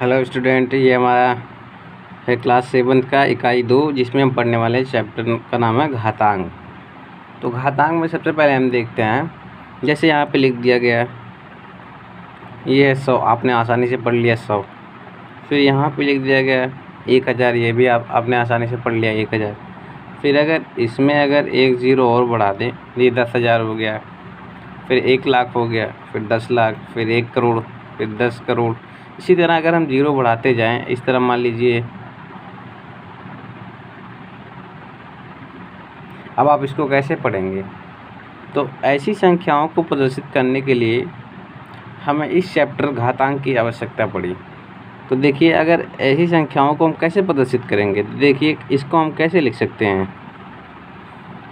Hello student, ये हमारा है क्लास 7 का इकाई 2, जिसमें हम पढ़ने वाले हैं चैप्टर का नाम है घातांक। तो घातांक में सबसे पहले हम देखते हैं, जैसे यहाँ पे लिख दिया गया है ये है 100, आपने आसानी से पढ़ लिया 100। फिर यहाँ पे लिख दिया गया 1000, ये भी आपने आसानी से पढ़ लिया 1000। फिर अगर इसमें अगर एक ज़ीरो और बढ़ा दें, ये 10,000 हो गया। फिर 1 लाख हो गया, फिर 10 लाख, फिर 1 करोड़, फिर 10 करोड़। इसी तरह अगर हम ज़ीरो बढ़ाते जाएं, इस तरह मान लीजिए। अब आप इसको कैसे पढ़ेंगे? तो ऐसी संख्याओं को प्रदर्शित करने के लिए हमें इस चैप्टर घातांक की आवश्यकता पड़ी। तो देखिए, अगर ऐसी संख्याओं को हम कैसे प्रदर्शित करेंगे, तो देखिए इसको हम कैसे लिख सकते हैं।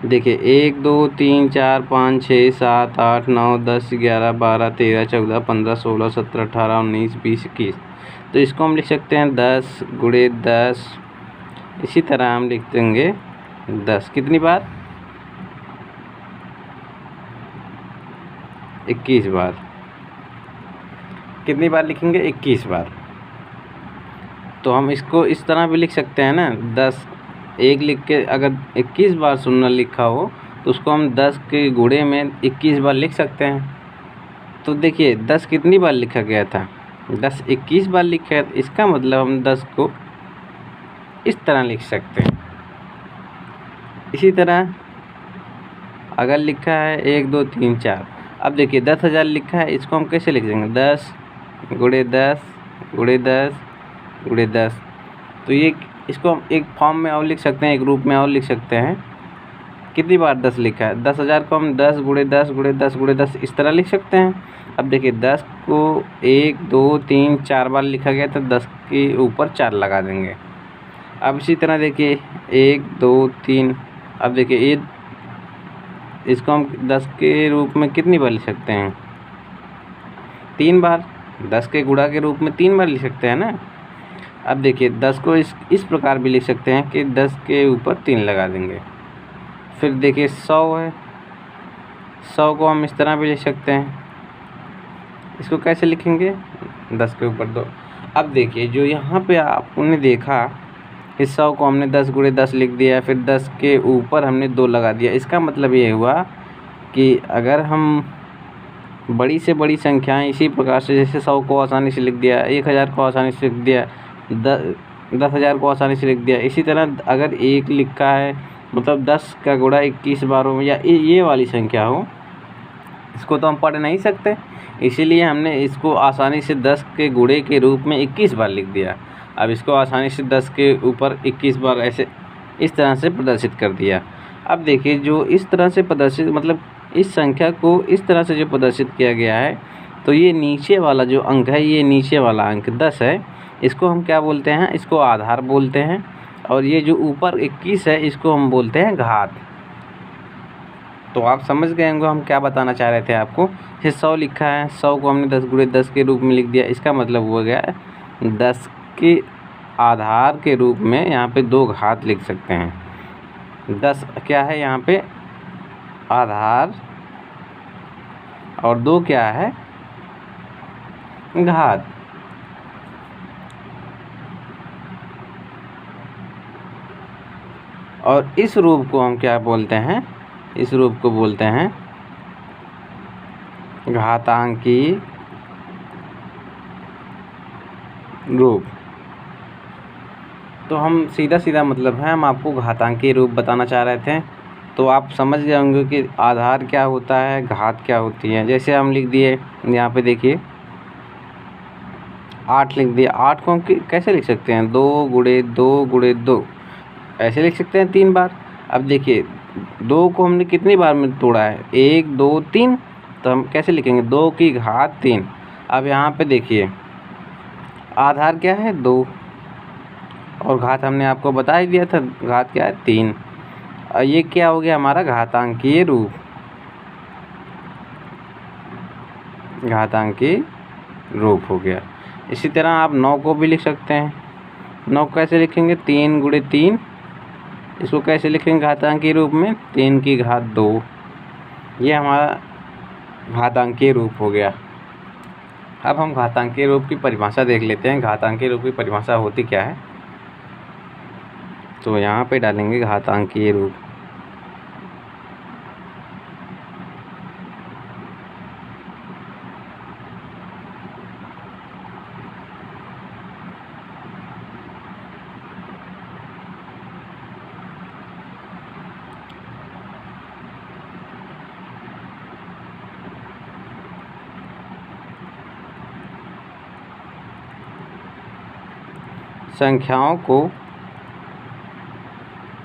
देखिए 1 2 3 4 5 6 7 8 9 10 11 12 13 14 15 16 17 18 19 20 21। तो इसको हम लिख सकते हैं 10 गुणे 10। इसी तरह हम लिख देंगे 10 कितनी बार? 21 बार। कितनी बार लिखेंगे? 21 बार। तो हम इसको इस तरह भी लिख सकते हैं ना, 10 1 लिख के अगर 21 बार शून्य लिखा हो तो उसको हम 10 के गुणे में 21 बार लिख सकते हैं। तो देखिए 10 कितनी बार लिखा गया था? 10 21 बार लिखा है। इसका मतलब हम 10 को इस तरह लिख सकते हैं। इसी तरह अगर लिखा है 1 2 3 4, अब देखिए 10,000 लिखा है, इसको हम कैसे लिख देंगे? 10 गुणे 10 गुणे 10 गुणे 10। तो ये इसको हम एक फॉर्म में और लिख सकते हैं, एक रूप में और लिख सकते हैं। कितनी बार 10 लिखा है? 10,000 को हम 10 गुणे 10 गुणे 10 गुणे 10 इस तरह लिख सकते हैं। अब देखिए 10 को 1 2 3 4 बार लिखा गया, तो 10 के ऊपर 4 लगा देंगे। अब इसी तरह देखिए 1 2 3, अब देखिए ये इसको हम 10 के रूप में कितनी बार लिख सकते हैं? 3 बार। 10 के गुणा के रूप में 3 बार लिख सकते हैं ना। अब देखिए 10 को इस प्रकार भी लिख सकते हैं कि 10 के ऊपर 3 लगा देंगे। फिर देखिए 100 है, 100 को हम इस तरह भी लिख सकते हैं। इसको कैसे लिखेंगे? 10 के ऊपर 2। अब देखिए जो यहाँ पे आपने देखा कि 100 को हमने 10 गुणे 10 लिख दिया, फिर 10 के ऊपर हमने 2 लगा दिया। इसका मतलब ये हुआ कि अगर हम बड़ी से बड़ी संख्याएं इसी प्रकार से, जैसे 100 को आसानी से लिख दिया, 1000 को आसानी से लिख दिया, 10,000 को आसानी से लिख दिया, इसी तरह अगर 1 लिखा है मतलब 10 का गुणा 21 बार हो या ये वाली संख्या हो, इसको तो हम पढ़ नहीं सकते। इसीलिए हमने इसको आसानी से 10 के गुणे के रूप में 21 बार लिख दिया। अब इसको आसानी से 10 के ऊपर 21 बार ऐसे इस तरह से प्रदर्शित कर दिया। अब देखिए जो इस तरह से प्रदर्शित, मतलब इस संख्या को इस तरह से जो प्रदर्शित किया गया है, तो ये नीचे वाला जो अंक है, ये नीचे वाला अंक 10 है, इसको हम क्या बोलते हैं? इसको आधार बोलते हैं। और ये जो ऊपर 21 है, इसको हम बोलते हैं घात। तो आप समझ गए होंगे हम क्या बताना चाह रहे थे आपको। जैसे 100 लिखा है, 100 को हमने 10 गुणे 10 के रूप में लिख दिया। इसका मतलब हो गया 10 के आधार के रूप में यहाँ पे 2 घात लिख सकते हैं। 10 क्या है यहाँ पे? आधार, और 2 क्या है? घात। और इस रूप को हम क्या बोलते हैं? इस रूप को बोलते हैं घातांकी रूप। तो हम सीधा मतलब है, हम आपको घातांकी रूप बताना चाह रहे थे। तो आप समझ गए होंगे कि आधार क्या होता है, घात क्या होती है। जैसे हम लिख दिए यहाँ पे, देखिए 8 लिख दिया। 8 को हम कैसे लिख सकते हैं? 2 गुणे 2 गुणे 2 ऐसे लिख सकते हैं 3 बार। अब देखिए 2 को हमने कितनी बार में तोड़ा है? 1 2 3। तो हम कैसे लिखेंगे? 2 की घात 3। अब यहाँ पे देखिए आधार क्या है? 2, और घात हमने आपको बता ही दिया था, घात क्या है? 3। और ये क्या हो गया हमारा? घातांकीय रूप। घातांकीय रूप हो गया। इसी तरह आप 9 को भी लिख सकते हैं। 9 कैसे लिखेंगे? 3 गुणे 3। इसको कैसे लिखेंगे घातांकीय रूप में? 3 की घात 2। ये हमारा घातांकीय रूप हो गया। अब हम घातांकीय रूप की परिभाषा देख लेते हैं। घातांकीय रूप की परिभाषा होती क्या है, तो यहाँ पे डालेंगे घातांकीय रूप। संख्याओं को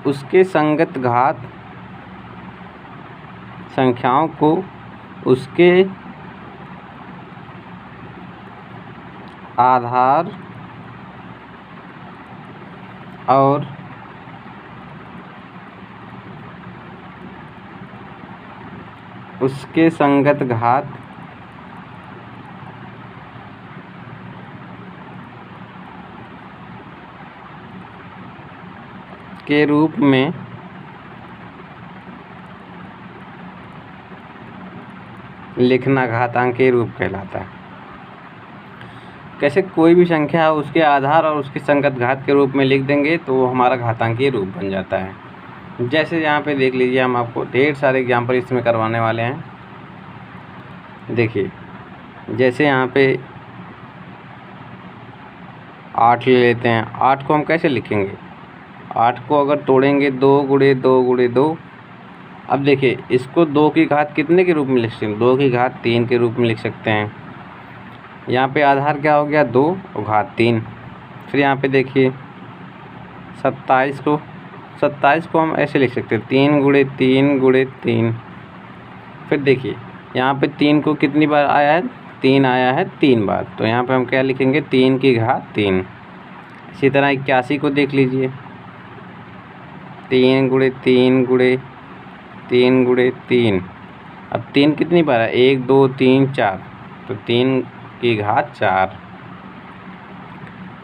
उसके संगत घात, संख्याओं को उसके आधार और उसके संगत घात के रूप में लिखना घातांकीय रूप कहलाता है। कैसे, कोई भी संख्या उसके आधार और उसके संगत घात के रूप में लिख देंगे तो वो हमारा घातांकीय रूप बन जाता है। जैसे यहाँ पे देख लीजिए, हम आपको ढेर सारे एग्जाम्पल इसमें करवाने वाले हैं। देखिए, जैसे यहाँ पे 8 ले लेते हैं। 8 को हम कैसे लिखेंगे, 8 को अगर तोड़ेंगे 2 गुणे 2 गुणे 2। अब देखिए, इसको 2 की घात कितने के रूप में लिख सकते हैं, 2 की घात 3 के रूप में लिख सकते हैं। यहाँ पे आधार क्या हो गया, 2 और घात 3। फिर यहाँ पे देखिए 27 को हम ऐसे लिख सकते हैं, 3 गुणे 3 गुणे 3। फिर देखिए यहाँ पे 3 को कितनी बार आया है, 3 आया है 3 बार, तो यहाँ पे हम क्या लिखेंगे, 3 की घात 3। इसी तरह 81 को देख लीजिए, 3 गुणे 3 गुणे 3 गुणे 3। अब 3 कितनी बार है, 1 2 3 4, तो 3 की घात 4।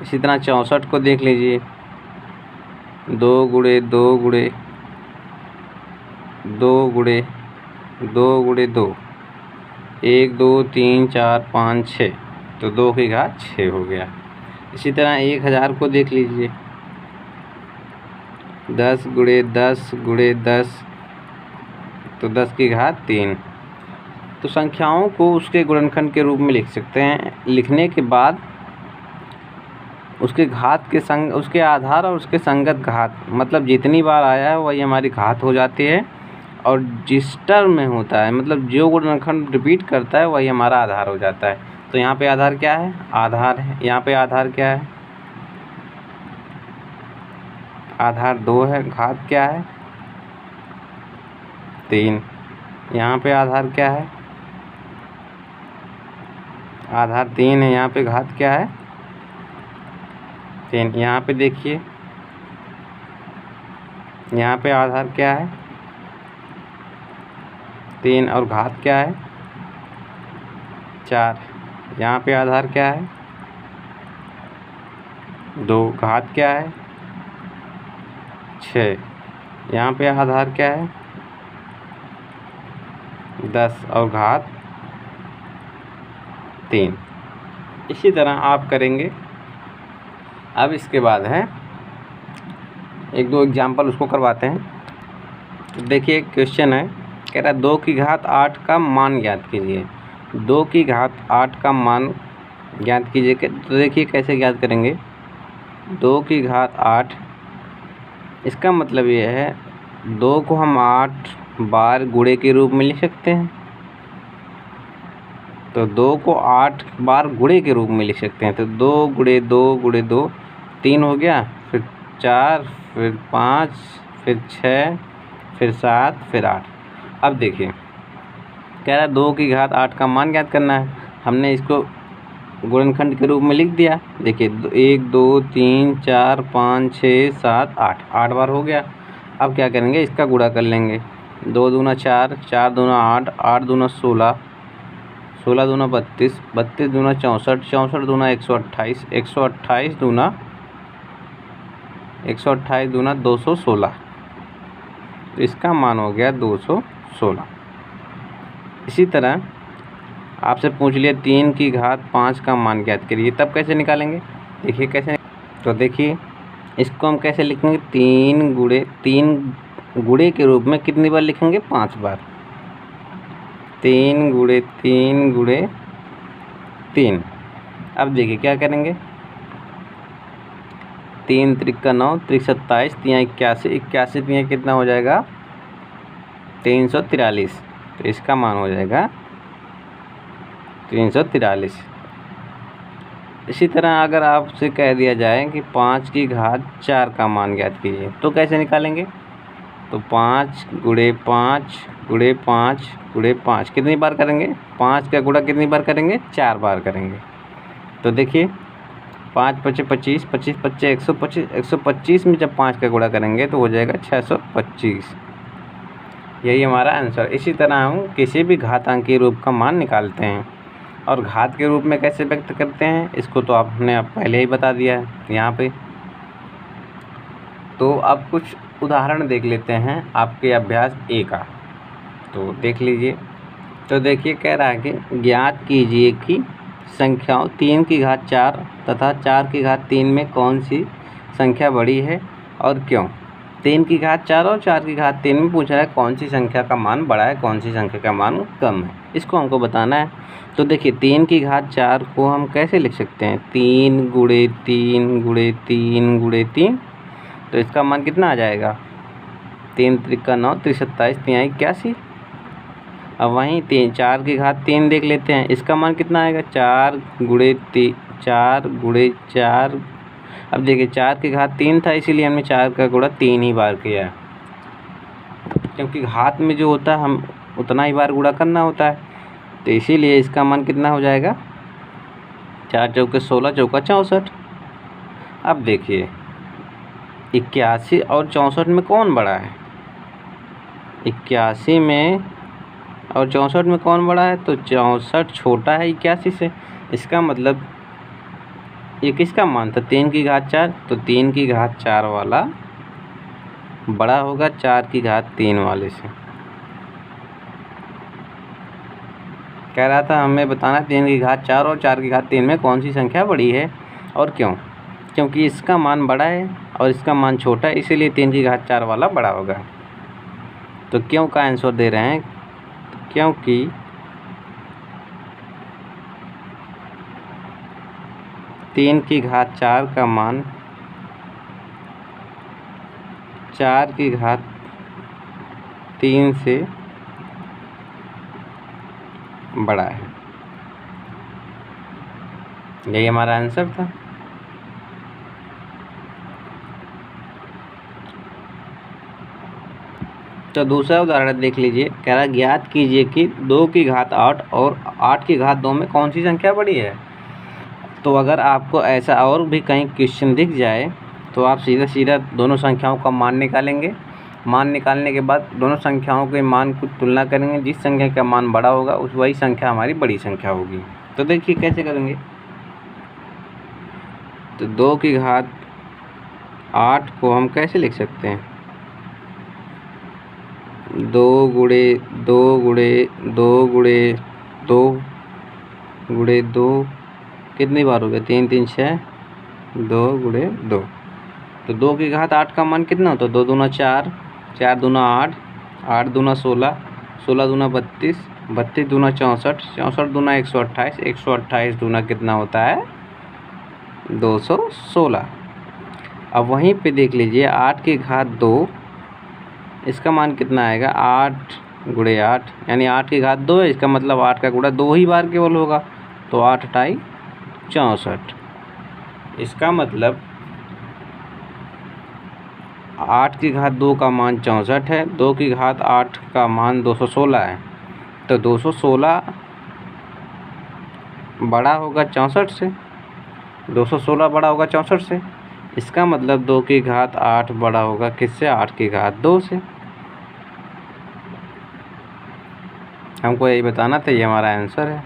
इसी तरह 64 को देख लीजिए, 2 गुणे 2 गुणे 2 गुणे 2 गुणे 2, 1 2 3 4 5 6, तो 2 की घात 6 हो गया। इसी तरह 1000 को देख लीजिए, 10 गुणे 10 गुणे 10, तो 10 की घात 3। तो संख्याओं को उसके गुणनखंड के रूप में लिख सकते हैं। लिखने के बाद उसके घात के संग, उसके आधार और उसके संगत घात, मतलब जितनी बार आया है वही हमारी घात हो जाती है, और जिस टर्म में होता है, मतलब जो गुणनखंड रिपीट करता है वही हमारा आधार हो जाता है। तो यहाँ पे आधार क्या है, आधार है। यहाँ पे आधार क्या है, आधार 2 है। घात क्या है, 3। यहाँ पे आधार क्या है, आधार 3 है। यहाँ पे घात क्या है, 3। यहाँ पे देखिए, यहाँ पे आधार क्या है, 3, और घात क्या है, 4। यहाँ पे आधार क्या है, 2, घात क्या है, 6। यहाँ पे आधार क्या है, 10, और घात 3। इसी तरह आप करेंगे। अब इसके बाद है 1-2 एग्जाम्पल, उसको करवाते हैं। तो देखिए, क्वेश्चन है, कह रहा है 2 की घात 8 का मान ज्ञात कीजिए। 2 की घात 8 का मान ज्ञात कीजिए। तो देखिए कैसे ज्ञात करेंगे, 2 की घात 8, इसका मतलब ये है 2 को हम 8 बार गुणे के रूप में लिख सकते हैं। तो 2 को 8 बार गुणे के रूप में लिख सकते हैं। तो 2 गुणे 2 गुणे 2, 3 हो गया, फिर 4, फिर 5, फिर 6, फिर 7, फिर 8। अब देखिए, कह रहा है 2 की घात 8 का मान ज्ञात करना है। हमने इसको गुणनखंड के रूप में लिख दिया। देखिए 1 2 3 4 5 6 7 8, 8 बार हो गया। अब क्या करेंगे, इसका गुणा कर लेंगे। 2 दूना 4, 4 दूना 8, 8 दूना 16, 16 दूना 32, 32 दूना 64, 64 दूना 128, 128 दूना 216। तो इसका मान हो गया 216। इसी तरह आपसे पूछ लिया 3 की घात 5 का मान ज्ञात करिए, तब कैसे निकालेंगे? देखिए कैसे। तो देखिए इसको हम कैसे लिखेंगे, 3 गुणे के रूप में कितनी बार लिखेंगे? 5 बार। 3 गुणे 3 गुणे 3। अब देखिए क्या करेंगे, 3 त्रिका 9, 3 27, 3 81, 81 3 कितना हो जाएगा? 343। तो इसका मान हो जाएगा 343। इसी तरह अगर आपसे कह दिया जाए कि 5 की घात 4 का मान ज्ञात कीजिए, तो कैसे निकालेंगे? तो 5 गुणे 5 गुणे 5 गुणे 5 कितनी बार करेंगे? 5 का गुणा कितनी बार करेंगे? 4 बार करेंगे। तो देखिए 5 पचे 25, 25 पच्चे 125, 125 में जब 5 का गुणा करेंगे तो हो जाएगा 625। यही हमारा आंसर। इसी तरह हम किसी भी घातांकीय रूप का मान निकालते हैं। और घात के रूप में कैसे व्यक्त करते हैं इसको तो आपने पहले ही बता दिया है यहाँ पे। तो अब कुछ उदाहरण देख लेते हैं आपके अभ्यास ए का, तो देख लीजिए। तो देखिए कह रहा है कि ज्ञात कीजिए कि संख्याओं 3 की घात 4 तथा 4 की घात 3 में कौन सी संख्या बड़ी है और क्यों। 3 की घात 4 और 4 की घात 3 में पूछ रहा है कौन सी संख्या का मान बड़ा है, कौन सी संख्या का मान कम है, इसको हमको बताना है। तो देखिए 3 की घात 4 को हम कैसे लिख सकते हैं? 3 गुणे 3 गुणे 3 गुणे 3। तो इसका मान कितना आ जाएगा? 3 त्रिका 9, 3 27, 3 81। अब वहीं 4 की घात 3 देख लेते हैं, इसका मान कितना आएगा? 4 गुणे 4। अब देखिए 4 की घात 3 था, इसीलिए हमने 4 का गुणा 3 ही बार किया है, क्योंकि घात में जो होता है हम उतना ही बार गुणा करना होता है। तो इसीलिए इसका मान कितना हो जाएगा? 4 चौके 16, चौका 64। अब देखिए 81 और 64 में कौन बड़ा है? 81 में और 64 में कौन बड़ा है? तो 64 छोटा है 81 से। इसका मतलब ये किसका मान था? 3 की घात 4। तो 3 की घात 4 वाला बड़ा होगा 4 की घात 3 वाले से। कह रहा था हमें बताना 3 की घात 4 और 4 की घात 3 में कौन सी संख्या बड़ी है और क्यों। क्योंकि इसका मान बड़ा है और इसका मान छोटा है, इसीलिए 3 की घात 4 वाला बड़ा होगा। तो क्यों का आंसर दे रहे हैं, क्योंकि तीन की घात 4 का मान 4 की घात 3 से बड़ा है। यही हमारा आंसर था। तो दूसरा उदाहरण देख लीजिए। कह रहा ज्ञात कीजिए कि 2 की घात 8 और 8 की घात 2 में कौन सी संख्या बड़ी है। तो अगर आपको ऐसा और भी कहीं क्वेश्चन दिख जाए तो आप सीधा दोनों संख्याओं का मान निकालेंगे। मान निकालने के बाद दोनों संख्याओं के मान की तुलना करेंगे, जिस संख्या का मान बड़ा होगा उस वही संख्या हमारी बड़ी संख्या होगी। तो देखिए कैसे करेंगे। तो 2 की घात 8 को हम कैसे लिख सकते हैं? 2 गुणे 2 गुणे 2 गुणे 2 गुणे 2 कितनी बार हो गया? 3 3 6, 2 गुणे 2। तो 2 की घात 8 का मान कितना होता है? 2 दूना 4, 4 दूना 8, 8 दूना 16, 16 दूना 32, 32 दूना 64, 64 दूना 128, 128 दूना कितना होता है? 216। अब वहीं पे देख लीजिए 8 की घात 2, इसका मान कितना आएगा? 8 गुणे 8, यानी 8 की घात 2 है, इसका मतलब 8 का गुणा 2 ही बार केवल होगा। तो 8 8 64। इसका मतलब 8 की घात 2 का मान 64 है, 2 की घात 8 का मान 216 है। तो 216 बड़ा होगा 64 से, 216 बड़ा होगा 64 से। इसका मतलब 2 की घात 8 बड़ा होगा किससे? 8 की घात 2 से। हमको यही बताना था, ये हमारा आंसर है।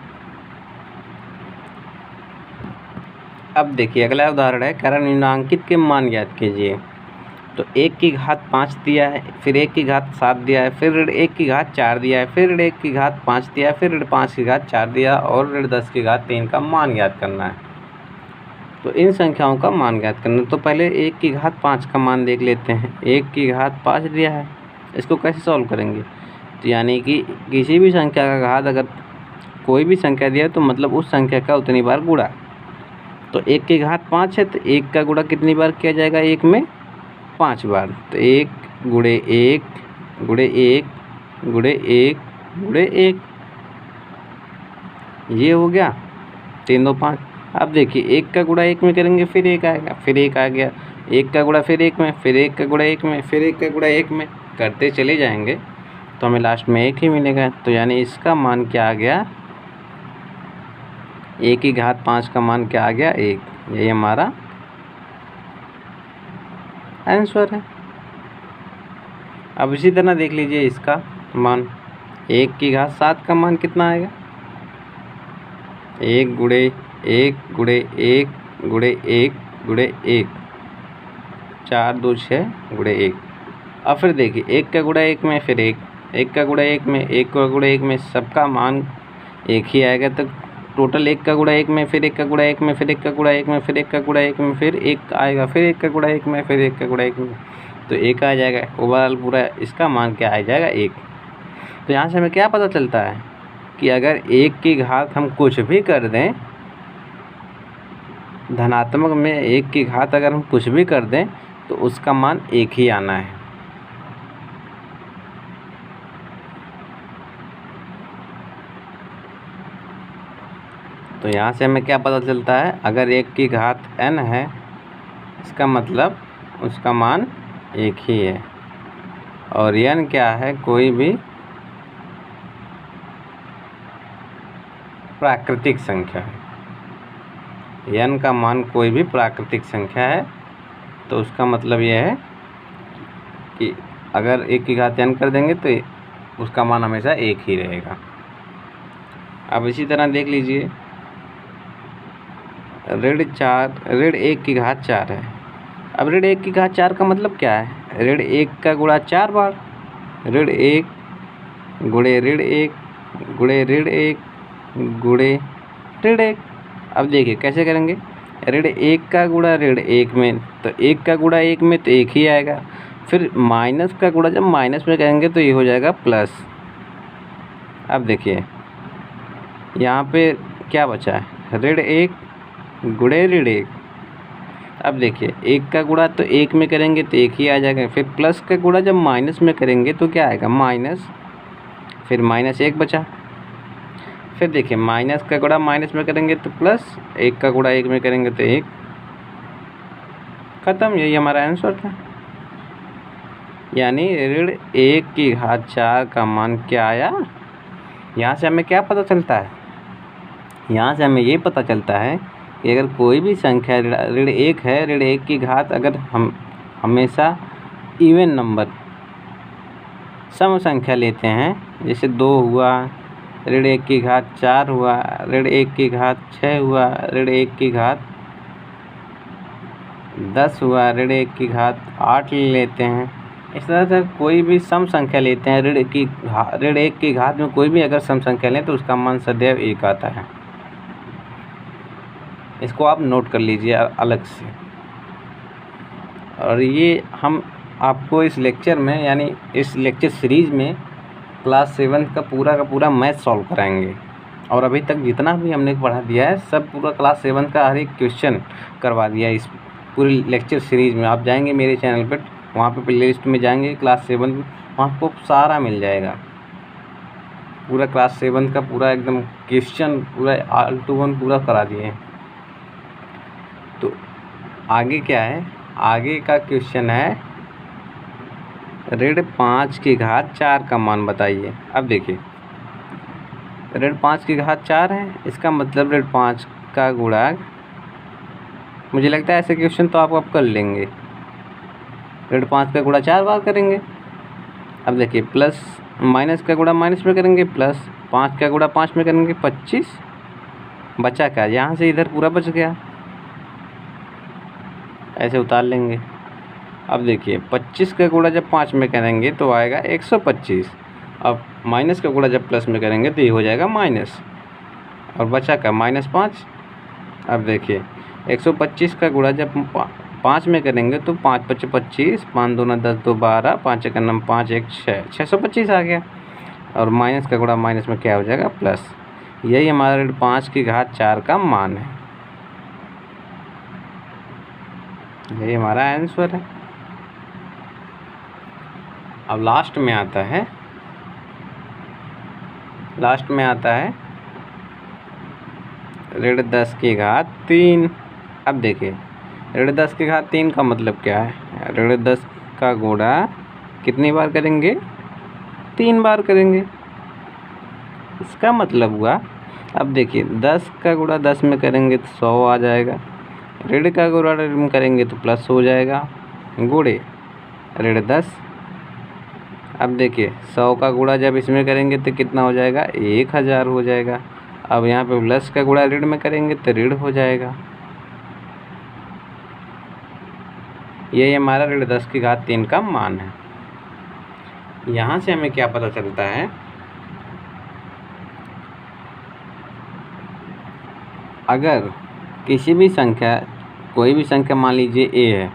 अब देखिए अगला उदाहरण है। कह रहा निम्नांकित के मान ज्ञात कीजिए। तो 1 की घात 5 दिया है, फिर 1 की घात 7 दिया है, फिर ऋण 1 की घात 4 दिया है, फिर ऋण 1 की घात 5 दिया है, फिर ऋण 5 की घात 4 दिया और ऋण 10 की घात 3 का मान ज्ञात करना है। तो इन संख्याओं का मान ज्ञात करना है। तो पहले 1 की घात 5 का मान देख लेते हैं। 1 की घात 5 दिया है, इसको कैसे सॉल्व करेंगे? तो यानी कि किसी भी संख्या का घात अगर कोई भी संख्या दिया तो मतलब उस संख्या का उतनी बार गुणा। तो 1 की घात 5 है तो 1 का गुणा कितनी बार किया जाएगा? 1 में 5 बार। तो 1 गुणे 1 गुणे 1 गुणे 1 गुणे 1, ये हो गया 3 2 5। अब देखिए 1 का गुणा 1 में करेंगे फिर 1 आएगा, फिर 1 आ गया, 1 का गुणा फिर 1 में, फिर 1 का गुणा 1 में, फिर 1 का गुणा 1 में, करते चले जाएंगे तो हमें लास्ट में 1 ही मिलेगा। तो यानी इसका मान क्या आ गया? 1 की घात 5 का मान क्या आ गया? 1। यही हमारा आंसर है। अब इसी तरह देख लीजिए इसका मान। 1 की घात 7 का मान कितना आएगा? 1 गुणे 1 गुणे 1 गुणे 1 गुणे 1, 4 2 6 गुणे 1। अब फिर देखिए 1 का गुणा 1 में, फिर 1 का गुणा 1 में, 1 का गुणा 1 में, सबका मान 1 ही आएगा। तो टोटल 1 का गुणा 1 में, फिर 1 का गुणा 1 में, फिर 1 का गुणा 1 में, फिर 1 का गुणा 1 में, फिर 1 आएगा, फिर 1 का गुणा 1 में, फिर 1 का गुणा 1 में, तो 1 आ जाएगा। ओवरऑल पूरा इसका मान क्या आ जाएगा? 1। तो यहाँ से हमें क्या पता चलता है कि अगर 1 की घात हम कुछ भी कर दें, धनात्मक में 1 की घात अगर हम कुछ भी कर दें तो उसका मान 1 ही आना है। तो यहाँ से हमें क्या पता चलता है? अगर 1 की घात n है, इसका मतलब उसका मान 1 ही है। और n क्या है? कोई भी प्राकृतिक संख्या है। n का मान कोई भी प्राकृतिक संख्या है। तो उसका मतलब यह है कि अगर 1 की घात n कर देंगे तो उसका मान हमेशा 1 ही रहेगा। अब इसी तरह देख लीजिए ऋण 1 की घात 4 है। अब ऋण 1 की घात 4 का मतलब क्या है? ऋण 1 का गुणा 4 बार, ऋण 1 गुणे ऋण 1 गुणे ऋण 1 गुणे ऋण 1। अब देखिए कैसे करेंगे? ऋण 1 का गुणा ऋण 1 में, तो 1 का गुणा 1 में तो 1 ही आएगा। फिर माइनस का गुणा जब माइनस में करेंगे तो ये हो जाएगा प्लस। अब देखिए यहाँ पे क्या बचा है? ऋण 1 गुणे ऋण 1। अब देखिए 1 का गुणा तो 1 में करेंगे तो 1 ही आ जाएगा। फिर प्लस का गुणा जब माइनस में करेंगे तो क्या आएगा? माइनस, फिर माइनस 1 बचा। फिर देखिए माइनस का गुणा माइनस में करेंगे तो प्लस, 1 का गुणा 1 में करेंगे तो 1, खत्म। यही हमारा आंसर था। यानी ऋण 1 की घात 4 का मान क्या आया? यहाँ से हमें क्या पता चलता है? यहाँ से हमें ये पता चलता है कि अगर कोई भी संख्या ऋण 1 है, ऋण 1 की घात अगर हम हमेशा इवन नंबर सम संख्या लेते हैं, जैसे 2 हुआ, ऋण 1 की घात 4 हुआ, ऋण 1 की घात 6 हुआ, ऋण 1 की घात 10 हुआ, ऋण 1 की घात 8 ले लेते हैं। इस तरह से कोई भी सम संख्या लेते हैं, ऋण 1 की घात में कोई भी अगर सम संख्या लें तो उसका मान सदैव 1 आता है। इसको आप नोट कर लीजिए अलग से। और ये हम आपको इस लेक्चर में, यानी इस लेक्चर सीरीज़ में क्लास 7 का पूरा मैथ सॉल्व कराएंगे। और अभी तक जितना भी हमने पढ़ा दिया है सब पूरा क्लास 7 का हर एक क्वेश्चन करवा दिया है इस पूरी लेक्चर सीरीज़ में। आप जाएंगे मेरे चैनल पर, वहाँ पे प्ले लिस्ट में जाएंगे क्लास 7 में, वहाँ आपको सारा मिल जाएगा। पूरा क्लास 7 का पूरा एकदम क्वेश्चन पूरा ऑल टू वन पूरा करा दिए हैं। तो आगे क्या है? आगे का क्वेश्चन है ऋण 5 की घात 4 का मान बताइए। अब देखिए ऋण 5 की घात 4 है, इसका मतलब ऋण 5 का गुणा, मुझे लगता है ऐसे क्वेश्चन तो आप कर लेंगे। ऋण 5 का गुणा 4 बार करेंगे। अब देखिए प्लस माइनस का गुणा माइनस में करेंगे, प्लस 5 का गुणा 5 में करेंगे 25, बचा क्या? यहाँ से इधर पूरा बच गया, ऐसे उतार लेंगे। अब देखिए 25 का गुणा जब 5 में करेंगे तो आएगा 125। अब माइनस का गुणा जब प्लस में करेंगे तो ये हो जाएगा माइनस, और बचा का -5। अब देखिए 125 का गुणा जब 5 में करेंगे तो 5 × 5 = 25, 5 × 2 = 10, 2 = 12, 5 × 1 = 5, 1 = 6, 625 आ गया। और माइनस का गुणा माइनस में क्या हो जाएगा, प्लस। यही हमारा 5⁴ का मान है, यही हमारा आंसर है। अब लास्ट में आता है -10⁻3। अब देखिए -10⁻3 का मतलब क्या है, -10 का गुणा कितनी बार करेंगे, 3 बार करेंगे। इसका मतलब हुआ, अब देखिए 10 का गुणा 10 में करेंगे तो 100 आ जाएगा, ऋण का गुणा ऋण में करेंगे तो प्लस हो जाएगा, गुणे -10। अब देखिए 100 का गुणा जब इसमें करेंगे तो कितना हो जाएगा, 1000 हो जाएगा। अब यहाँ पे प्लस का गुणा ऋण में करेंगे तो ऋण हो जाएगा। यही हमारा -10⁻3 का मान है। यहाँ से हमें क्या पता चलता है, अगर किसी भी संख्या, कोई भी संख्या मान लीजिए a है,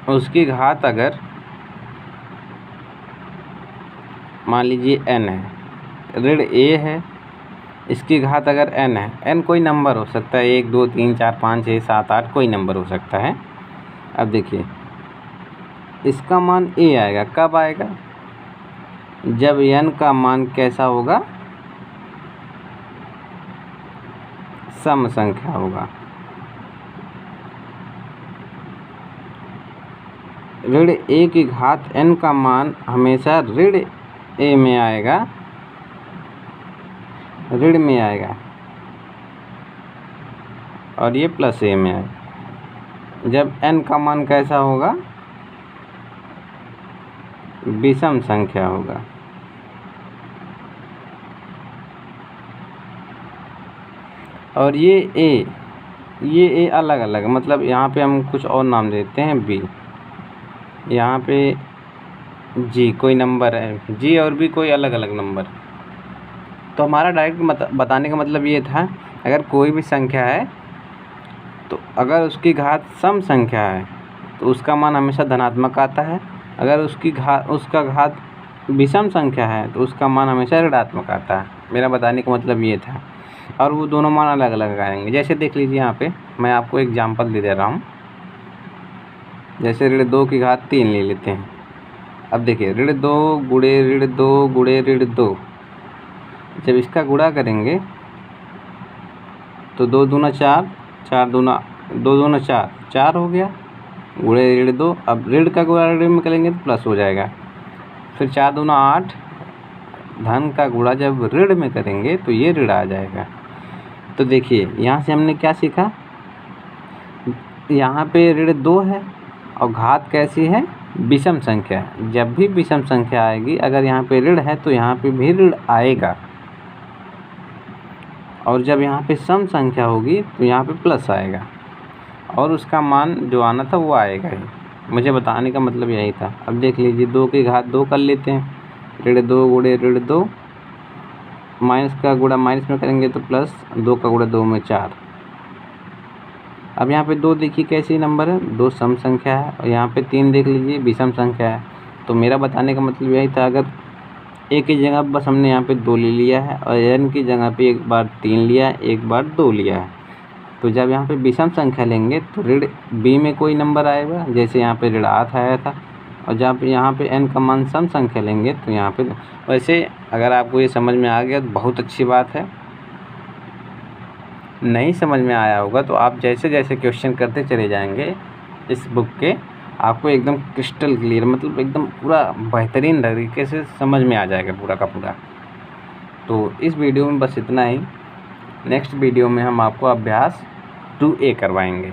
उसकी घात अगर मान लीजिए n है, ऋण a है, इसकी घात अगर n है, n कोई नंबर हो सकता है, 1 2 3 4 5 6 7 8 कोई नंबर हो सकता है। अब देखिए इसका मान a आएगा, कब आएगा, जब n का मान कैसा होगा, सम संख्या होगा। ऋण a की घात n का मान हमेशा ऋण a में आएगा, ऋण में आएगा, और ये प्लस a में आएगा। जब n का मान कैसा होगा, विषम संख्या होगा। और ये a अलग अलग, मतलब यहाँ पे हम कुछ और नाम देते हैं b, यहाँ पे g कोई नंबर है, g और b कोई अलग अलग नंबर। तो हमारा डायरेक्ट बताने का मतलब ये था, अगर कोई भी संख्या है तो अगर उसकी घात सम संख्या है तो उसका मान हमेशा धनात्मक आता है, अगर उसका घात विषम संख्या है तो उसका मान हमेशा ऋणात्मक आता है। मेरा बताने का मतलब ये था। और वो दोनों मान अलग अलग आएंगे। जैसे देख लीजिए, यहाँ पे मैं आपको एग्जांपल दे रहा हूँ। जैसे ऋण 2 की घात 3 ले लेते हैं। अब देखिए ऋण 2 गुणे ऋण 2 गुणे ऋण 2, जब इसका गुणा करेंगे तो 2 दूना 4, 4 दूना 2 दूना 4, 4 हो गया, गुणे ऋण 2। अब ऋण का गुणा ऋण में करेंगे तो प्लस हो जाएगा। फिर 4 दूना 8, धन का गुणा जब ऋण में करेंगे तो ये ऋण आ जाएगा। तो देखिए यहाँ से हमने क्या सीखा, यहाँ पे ऋण 2 है और घात कैसी है, विषम संख्या। जब भी विषम संख्या आएगी, अगर यहाँ पे ऋण है तो यहाँ पे भी ऋण आएगा, और जब यहाँ पे सम संख्या होगी तो यहाँ पे प्लस आएगा, और उसका मान जो आना था वो आएगा ही। मुझे बताने का मतलब यही था। अब देख लीजिए 2 की घात 2 कर लेते हैं, ऋण 2 गुणे ऋण 2, माइनस का गुणा माइनस में करेंगे तो प्लस, 2 का गुणा 2 में 4। अब यहाँ पे 2 देखिए कैसी नंबर है, 2 सम संख्या है, और यहाँ पे 3 देख लीजिए विषम संख्या है। तो मेरा बताने का मतलब यही था, अगर a की जगह बस हमने यहाँ पे 2 ले लिया है, और n की जगह पे एक बार 3 लिया है, एक बार 2 लिया है, तो जब यहाँ पे विषम संख्या लेंगे तो ऋण b में कोई नंबर आएगा, जैसे यहाँ पे ऋण 8 आया था। और जब यहाँ पे n का मान सम संख्या लेंगे तो यहाँ पे, वैसे अगर आपको ये समझ में आ गया तो बहुत अच्छी बात है। नहीं समझ में आया होगा तो आप जैसे जैसे क्वेश्चन करते चले जाएंगे इस बुक के, आपको एकदम क्रिस्टल क्लियर, मतलब एकदम पूरा बेहतरीन तरीके से समझ में आ जाएगा पूरा का पूरा। तो इस वीडियो में बस इतना ही। नेक्स्ट वीडियो में हम आपको अभ्यास 2A करवाएंगे।